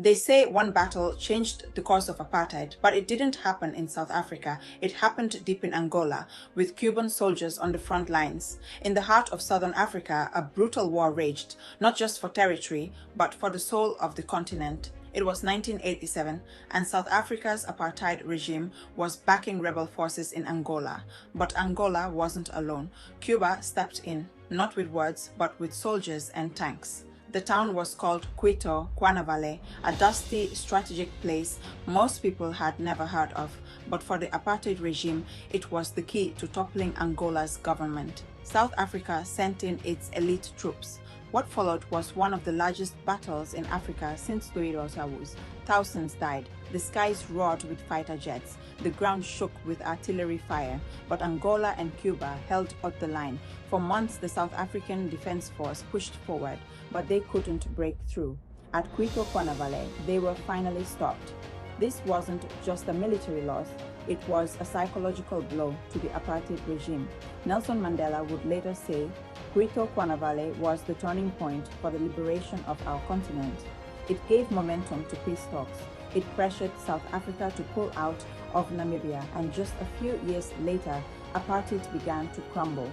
They say one battle changed the course of apartheid, but it didn't happen in South Africa. It happened deep in Angola, with Cuban soldiers on the front lines. In the heart of southern Africa, a brutal war raged, not just for territory, but for the soul of the continent. It was 1987, and South Africa's apartheid regime was backing rebel forces in Angola. But Angola wasn't alone. Cuba stepped in, not with words, but with soldiers and tanks. The town was called Quito Cuanavale, a dusty, strategic place most people had never heard of, but for the apartheid regime, it was the key to toppling Angola's government. South Africa sent in its elite troops. What followed was one of the largest battles in Africa since Loiros. Thousands died. The skies roared with fighter jets. The ground shook with artillery fire. But Angola and Cuba held out the line. For months, the South African Defense Force pushed forward, but they couldn't break through. At Quito Cuanavale, they were finally stopped. This wasn't just a military loss, it was a psychological blow to the apartheid regime. Nelson Mandela would later say, Quito Cuanavale was the turning point for the liberation of our continent. It gave momentum to peace talks. It pressured South Africa to pull out of Namibia, and just a few years later, apartheid began to crumble.